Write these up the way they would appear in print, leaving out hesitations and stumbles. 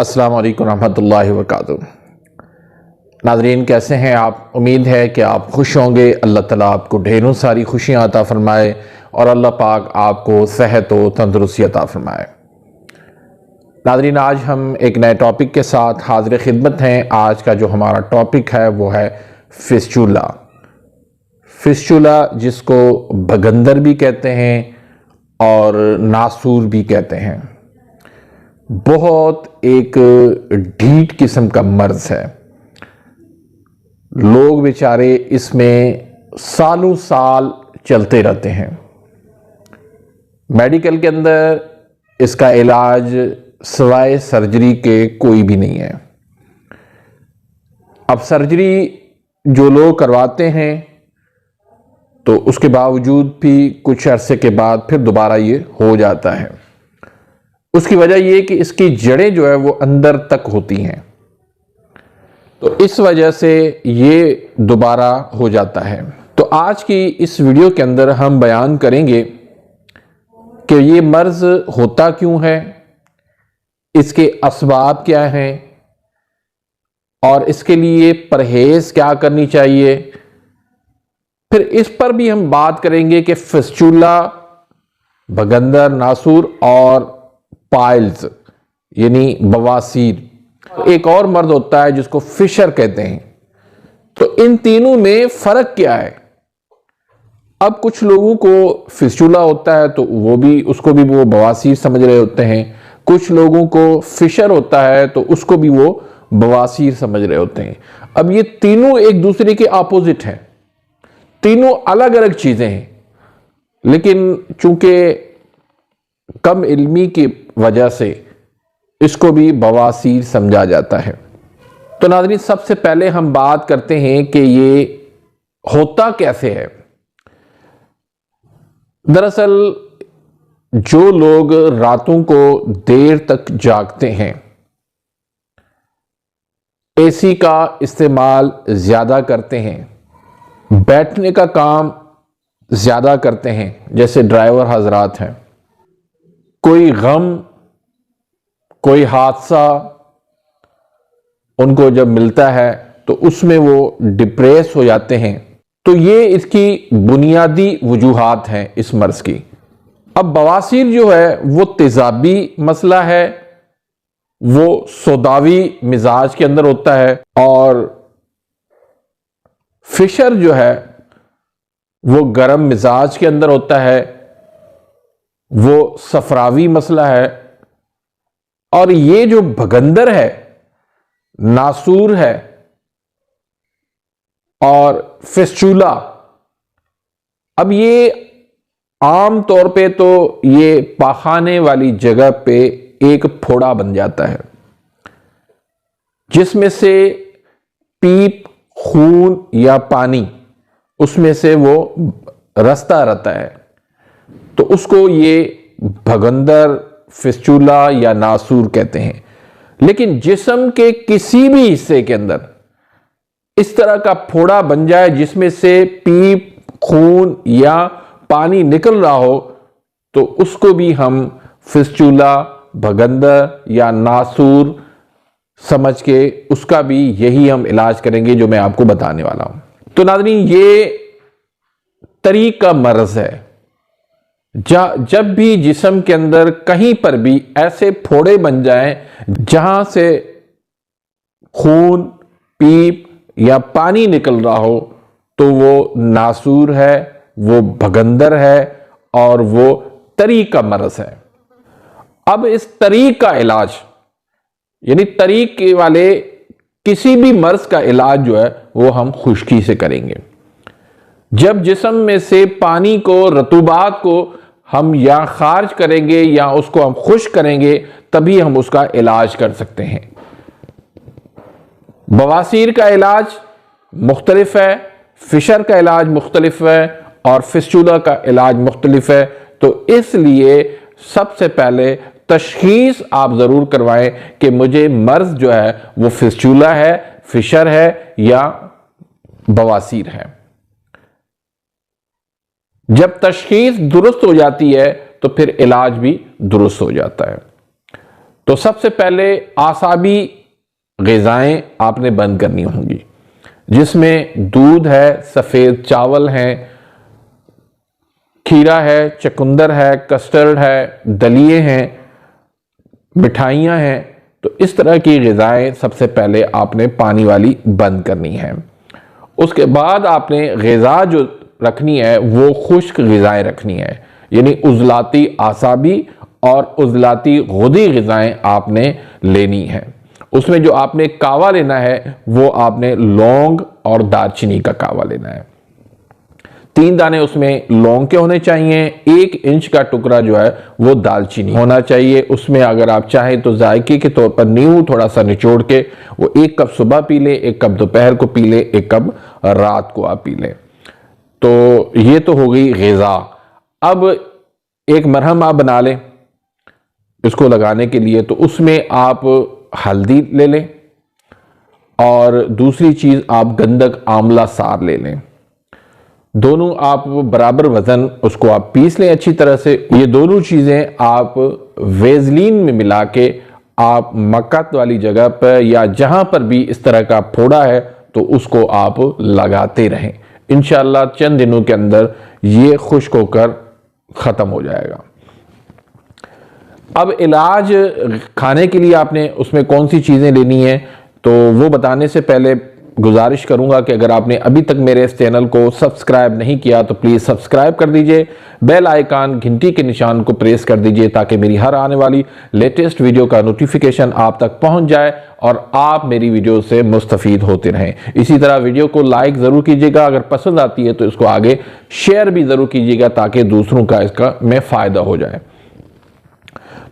अस्सलाम वालेकुम रहमतुल्लाहि व बरकातुहू। नाज़रीन, कैसे हैं आप? उम्मीद है कि आप खुश होंगे। अल्लाह ताला आपको ढेरों सारी खुशियाँ अता फरमाए और अल्लाह पाक आपको सेहत व तंदुरुस्ती अता फरमाए। नाज़रीन, आज हम एक नए टॉपिक के साथ हाज़िर खिदमत हैं। आज का जो हमारा टॉपिक है वो है फिस्चुला। फिस्चुला जिसको भगंदर भी कहते हैं और नासूर भी कहते हैं। बहुत एक ढीठ किस्म का मर्ज है। लोग बेचारे इसमें सालों साल चलते रहते हैं। मेडिकल के अंदर इसका इलाज सिवाय सर्जरी के कोई भी नहीं है। अब सर्जरी जो लोग करवाते हैं तो उसके बावजूद भी कुछ अरसे के बाद फिर दोबारा ये हो जाता है। उसकी वजह यह कि इसकी जड़ें जो है वो अंदर तक होती हैं, तो इस वजह से ये दोबारा हो जाता है। तो आज की इस वीडियो के अंदर हम बयान करेंगे कि ये मर्ज होता क्यों है, इसके असबाब क्या हैं और इसके लिए परहेज क्या करनी चाहिए। फिर इस पर भी हम बात करेंगे कि फिस्चुला, भगंदर, नासूर और पाइल्स यानी बवासीर, एक और मर्द होता है जिसको फिशर कहते हैं। तो इन तीनों में फर्क क्या है? अब कुछ लोगों को फिस्चुला होता है तो उसको भी वो बवासीर समझ रहे होते हैं। कुछ लोगों को फिशर होता है तो उसको भी वो बवासीर समझ रहे होते हैं। अब ये तीनों एक दूसरे के अपोजिट हैं, तीनों अलग अलग चीजें हैं, लेकिन चूंकि कम इल्मी की वजह से इसको भी बवासीर समझा जाता है। तो नाज़रीन, सबसे पहले हम बात करते हैं कि ये होता कैसे है। दरअसल जो लोग रातों को देर तक जागते हैं, एसी का इस्तेमाल ज्यादा करते हैं, बैठने का काम ज्यादा करते हैं, जैसे ड्राइवर हजरात हैं, कोई गम, कोई हादसा उनको जब मिलता है तो उसमें वो डिप्रेस हो जाते हैं। तो ये इसकी बुनियादी वजूहात हैं इस मर्ज की। अब बवासीर जो है वो तेजाबी मसला है, वो सौदावी मिजाज के अंदर होता है, और फिशर जो है वो गर्म मिजाज के अंदर होता है, वो सफरावी मसला है। और ये जो भगंदर है, नासूर है और फिस्चुला, अब ये आम तौर पे तो ये पाखाने वाली जगह पे एक फोड़ा बन जाता है जिसमें से पीप, खून या पानी उसमें से वो रसता रहता है, तो उसको ये भगंदर, फिस्चुला या नासूर कहते हैं। लेकिन जिस्म के किसी भी हिस्से के अंदर इस तरह का फोड़ा बन जाए जिसमें से पीप, खून या पानी निकल रहा हो, तो उसको भी हम फिस्चुला, भगंदर या नासूर समझ के उसका भी यही हम इलाज करेंगे जो मैं आपको बताने वाला हूं। तो नाज़रीन, ये तरीक का मर्ज है। जब भी जिस्म के अंदर कहीं पर भी ऐसे फोड़े बन जाएं जहां से खून, पीप या पानी निकल रहा हो, तो वो नासूर है, वो भगंदर है और वो तरीक का मर्ज है। अब इस तरीक का इलाज यानी तरीक वाले किसी भी मर्ज का इलाज जो है वो हम खुश्की से करेंगे। जब जिस्म में से पानी को, रतूबात को हम या खारिज करेंगे या उसको हम खुश्क करेंगे, तभी हम उसका इलाज कर सकते हैं। बवासीर का इलाज मुख्तलिफ है, फिशर का इलाज मुख्तलिफ है और फिस्चुला का इलाज मुख्तलिफ है। तो इसलिए सबसे पहले तशखीस आप जरूर करवाएं कि मुझे मर्ज जो है वो फिस्चुला है, फिशर है या बवासीर है। जब तशखीस दुरुस्त हो जाती है तो फिर इलाज भी दुरुस्त हो जाता है। तो सबसे पहले आसाबी ग़िज़ाएं आपने बंद करनी होंगी, जिसमें दूध है, सफ़ेद चावल हैं, खीरा है, चुकंदर है, कस्टर्ड है, दलिए हैं, मिठाइयाँ हैं। तो इस तरह की ग़िज़ाएं सबसे पहले आपने पानी वाली बंद करनी है। उसके बाद आपने ग़िज़ा जो रखनी है वो खुश्क ग़िज़ाएं रखनी है, यानी उज़लाती आसाबी और उज़लाती गुदी ग़िज़ाएं आपने लेनी है। उसमें जो आपने कावा लेना है वो आपने लौंग और दालचीनी का कावा लेना है। 3 दाने उसमें लौंग के होने चाहिए, 1 इंच का टुकड़ा जो है वो दालचीनी होना चाहिए। उसमें अगर आप चाहें तो जायके के तौर पर नींबू थोड़ा सा निचोड़ के वो 1 कप सुबह पी ले, 1 कप दोपहर को पी ले, 1 कप रात को आप पी लें। तो ये तो हो गई ग़िज़ा। अब एक मरहम आप बना लें इसको लगाने के लिए, तो उसमें आप हल्दी ले लें और दूसरी चीज़ आप गंधक आंवला सार ले लें। दोनों आप बराबर वज़न उसको आप पीस लें अच्छी तरह से। ये दोनों चीज़ें आप वेज़लीन में मिला के आप मक्कत वाली जगह पर या जहाँ पर भी इस तरह का फोड़ा है तो उसको आप लगाते रहें। इंशाअल्लाह चंद दिनों के अंदर ये खुश्क होकर ख़त्म हो जाएगा। अब इलाज खाने के लिए आपने उसमें कौन सी चीज़ें लेनी है तो वो बताने से पहले गुजारिश करूंगा कि अगर आपने अभी तक मेरे इस चैनल को सब्सक्राइब नहीं किया तो प्लीज़ सब्सक्राइब कर दीजिए, बेल आइकन घंटी के निशान को प्रेस कर दीजिए ताकि मेरी हर आने वाली लेटेस्ट वीडियो का नोटिफिकेशन आप तक पहुंच जाए और आप मेरी वीडियो से मुस्तफ़ीद होते रहें। इसी तरह वीडियो को लाइक ज़रूर कीजिएगा, अगर पसंद आती है तो इसको आगे शेयर भी ज़रूर कीजिएगा ताकि दूसरों का इसका में फ़ायदा हो जाए।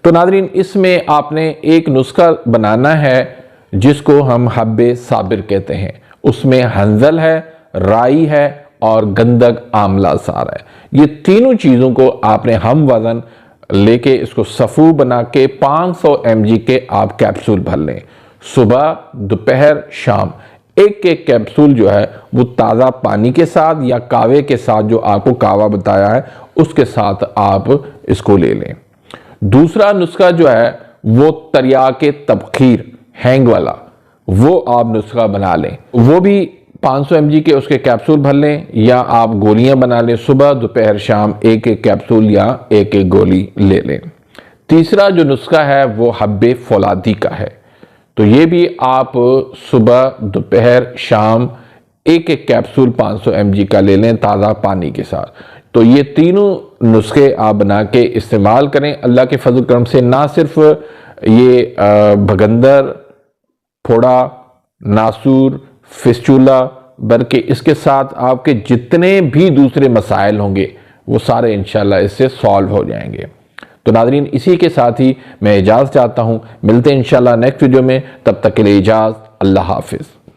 तो नाज़रीन, इसमें आपने एक नुस्खा बनाना है जिसको हम हब्बे साबिर कहते हैं। उसमें हंजल है, राई है और गंधक आंवला सार है। ये तीनों चीज़ों को आपने हम वज़न लेके इसको सफ़ू बना के 500 mg के आप कैप्सूल भर लें। सुबह, दोपहर, शाम एक एक कैप्सूल जो है वो ताज़ा पानी के साथ या कावे के साथ, जो आपको कावा बताया है उसके साथ आप इसको ले लें। दूसरा नुस्खा जो है वो तरियाके तबखीर हैंग वाला, वो आप नुस्खा बना लें। वो भी 500 mg के उसके कैप्सूल भर लें या आप गोलियां बना लें। सुबह, दोपहर, शाम एक एक कैप्सूल या एक एक गोली ले लें। तीसरा जो नुस्खा है वो हब्बे फौलादी का है, तो ये भी आप सुबह, दोपहर, शाम एक एक कैप्सूल 500 mg का ले लें ताज़ा पानी के साथ। तो ये तीनों नुस्खे आप बना के इस्तेमाल करें। अल्लाह के फजल करम से ना सिर्फ ये भगंदर, फोड़ा, नासूर, फिस्चूला, बल्कि इसके साथ आपके जितने भी दूसरे मसाइल होंगे वो सारे इंशाल्लाह इससे सॉल्व हो जाएंगे। तो नाज़रीन, इसी के साथ ही मैं इजाज़त चाहता हूँ। मिलते हैं इंशाल्लाह नेक्स्ट वीडियो में, तब तक के लिए इजाज़त। अल्लाह हाफिज़।